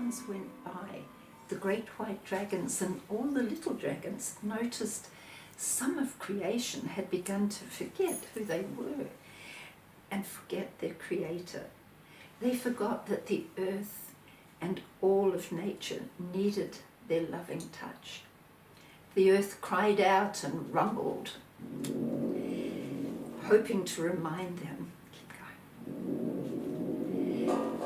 eons went by, the great white dragons and all the little dragons noticed some of creation had begun to forget who they were and forget their creator. They forgot that the earth and all of nature needed their loving touch. The earth cried out and rumbled, hoping to remind them. Keep going.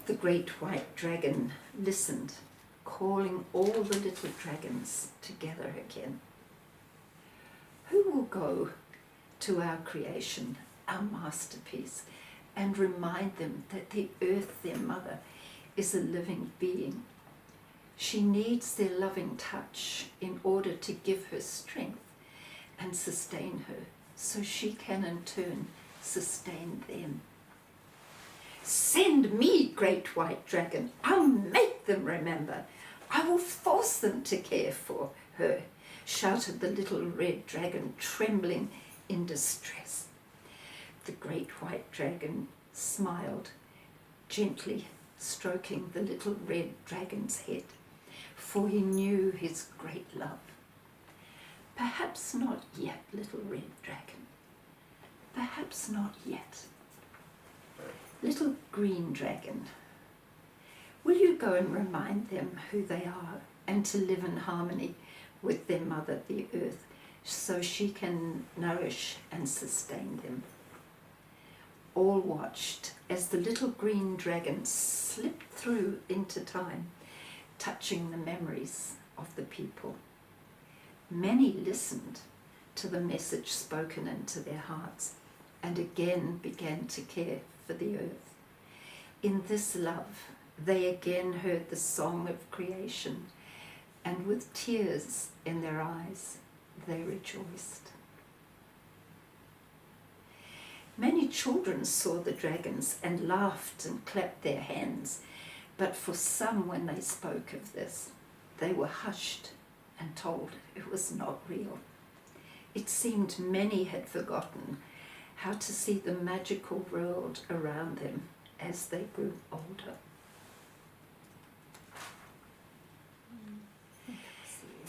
The great white dragon listened, calling all the little dragons together again. Who will go to our creation, our masterpiece, and remind them that the earth, their mother, is a living being? She needs their loving touch in order to give her strength and sustain her, so she can in turn sustain them. Send me, great white dragon. I'll make them remember. I will force them to care for her, shouted the little red dragon, trembling in distress. The great white dragon smiled, gently stroking the little red dragon's head, for he knew his great love. Perhaps not yet, little red dragon. Perhaps not yet. Little green dragon, will you go and remind them who they are and to live in harmony with their mother, the earth, so she can nourish and sustain them? All watched as the little green dragon slipped through into time, touching the memories of the people. Many listened to the message spoken into their hearts and again began to care for the earth. In this love, they again heard the song of creation, and with tears in their eyes, they rejoiced. Many children saw the dragons and laughed and clapped their hands, but for some, when they spoke of this, they were hushed and told it was not real. It seemed many had forgotten how to see the magical world around them as they grew older.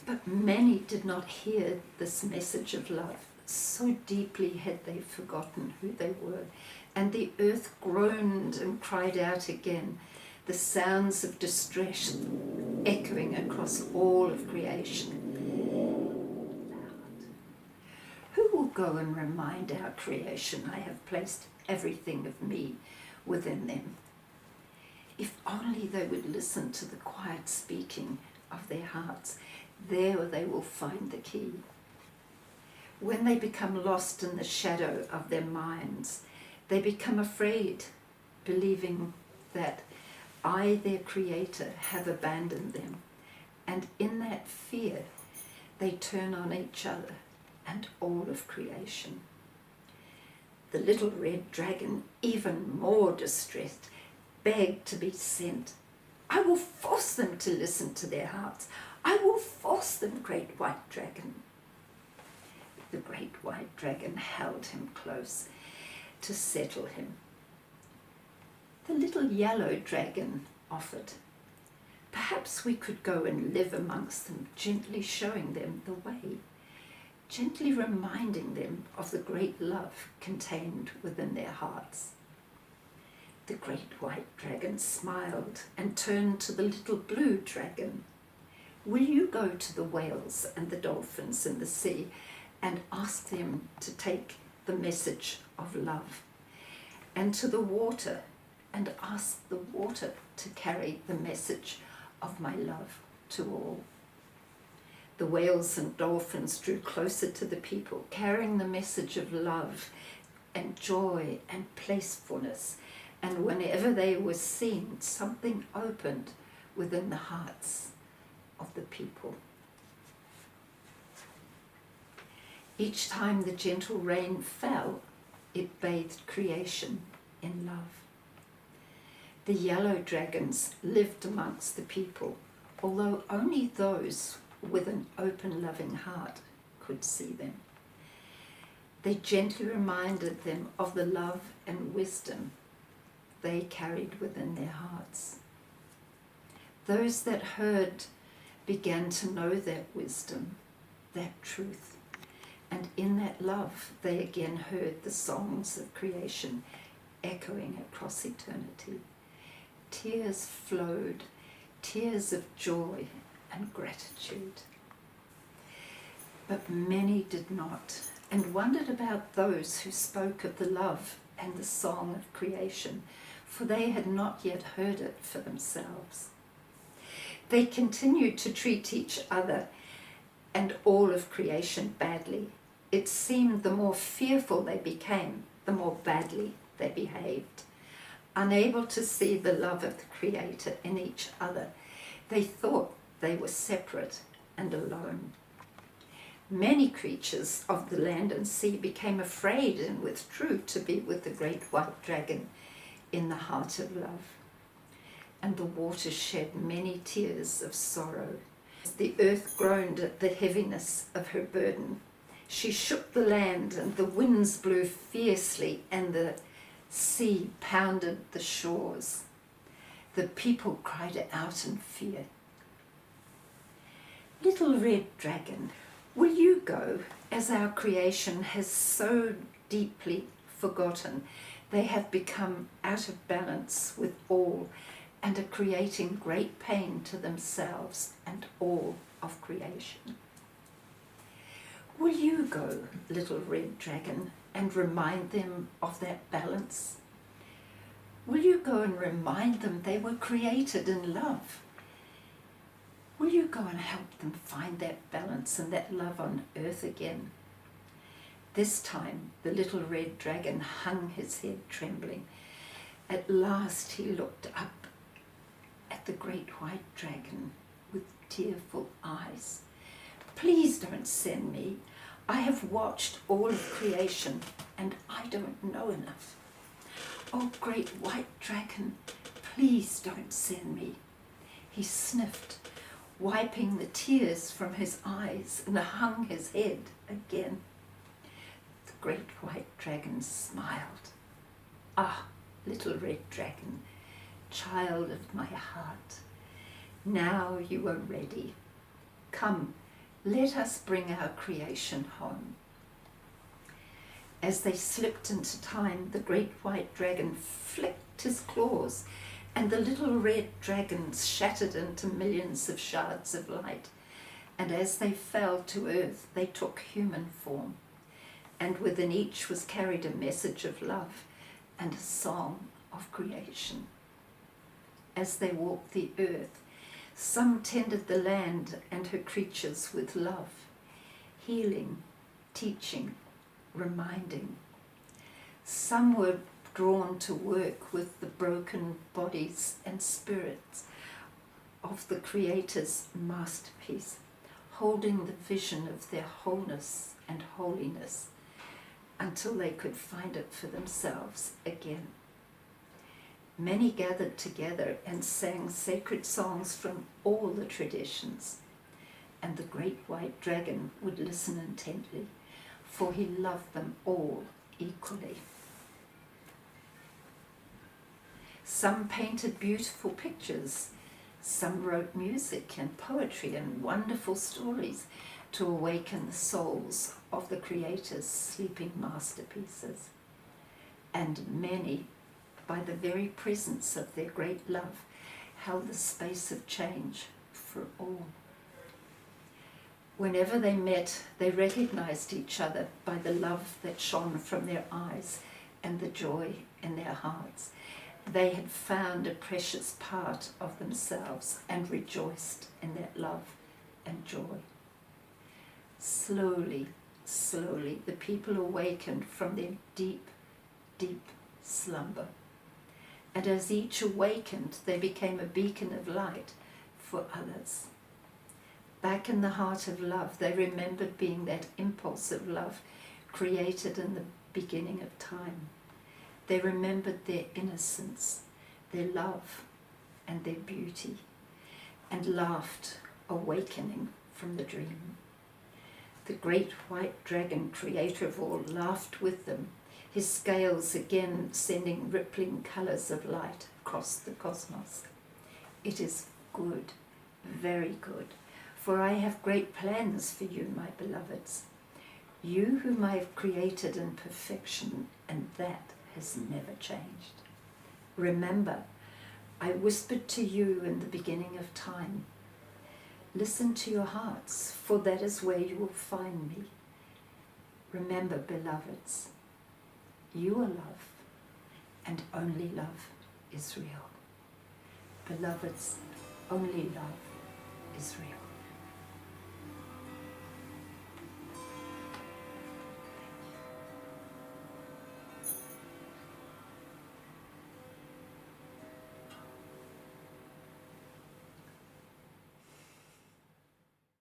But many did not hear this message of love. So deeply had they forgotten who they were, and the earth groaned and cried out again, the sounds of distress echoing across all of creation. Who will go and remind our creation I have placed everything of me within them? If only they would listen to the quiet speaking of their hearts, there they will find the key. When they become lost in the shadow of their minds, they become afraid, believing that I, their creator, have abandoned them. And in that fear, they turn on each other and all of creation. The little red dragon, even more distressed, begged to be sent. I will force them to listen to their hearts. I will force them, great white dragon. The great white dragon held him close to settle him. The little yellow dragon offered, perhaps we could go and live amongst them, gently showing them the way, gently reminding them of the great love contained within their hearts. The great white dragon smiled and turned to the little blue dragon. Will you go to the whales and the dolphins in the sea and ask them to take the message of love, and to the water and ask the water to carry the message of my love to all? The whales and dolphins drew closer to the people, carrying the message of love and joy and placefulness, and whenever they were seen, something opened within the hearts of the people. Each time the gentle rain fell, it bathed creation in love. The yellow dragons lived amongst the people, although only those with an open, loving heart could see them. They gently reminded them of the love and wisdom they carried within their hearts. Those that heard began to know that wisdom, that truth, and in that love they again heard the songs of creation echoing across eternity. Tears flowed, tears of joy and gratitude. But many did not, and wondered about those who spoke of the love and the song of creation, for they had not yet heard it for themselves. They continued to treat each other and all of creation badly. It seemed the more fearful they became, the more badly they behaved. Unable to see the love of the Creator in each other, they thought they were separate and alone. Many creatures of the land and sea became afraid and withdrew to be with the great white dragon in the heart of love. And the waters shed many tears of sorrow. The earth groaned at the heaviness of her burden. She shook the land, and the winds blew fiercely, and the sea pounded the shores. The people cried out in fear. Little red dragon, will you go, as our creation has so deeply forgotten? They have become out of balance with all, and are creating great pain to themselves and all of creation. Will you go, little red dragon, and remind them of that balance? Will you go and remind them they were created in love? Will you go and help them find that balance and that love on earth again? This time the little red dragon hung his head trembling. At last he looked up at the great white dragon with tearful eyes. Please don't send me. I have watched all of creation and I don't know enough. Oh, great white dragon, please don't send me. He sniffed, wiping the tears from his eyes, and hung his head again. The great white dragon smiled. Ah, little red dragon, child of my heart, now you are ready. Come, let us bring our creation home. As they slipped into time, the great white dragon flicked his claws, and the little red dragons shattered into millions of shards of light. And as they fell to earth, they took human form, and within each was carried a message of love and a song of creation. As they walked the earth, some tended the land and her creatures with love, healing, teaching, reminding. Some were drawn to work with the broken bodies and spirits of the Creator's masterpiece, holding the vision of their wholeness and holiness until they could find it for themselves again. Many gathered together and sang sacred songs from all the traditions, and the great white dragon would listen intently, for he loved them all equally. Some painted beautiful pictures, some wrote music and poetry and wonderful stories to awaken the souls of the Creator's sleeping masterpieces. And many, by the very presence of their great love, held the space of change for all. Whenever they met, they recognized each other by the love that shone from their eyes and the joy in their hearts. They had found a precious part of themselves and rejoiced in that love and joy. Slowly, slowly, the people awakened from their deep, deep slumber. And as each awakened, they became a beacon of light for others. Back in the heart of love, they remembered being that impulse of love created in the beginning of time. They remembered their innocence, their love, and their beauty, and laughed, awakening from the dream. The great white dragon, creator of all, laughed with them, his scales again sending rippling colours of light across the cosmos. It is good, very good. For I have great plans for you, my beloveds. You whom I have created in perfection, and that has never changed. Remember, I whispered to you in the beginning of time. Listen to your hearts, for that is where you will find me. Remember, beloveds, you are love, and only love is real. Beloveds, only love is real.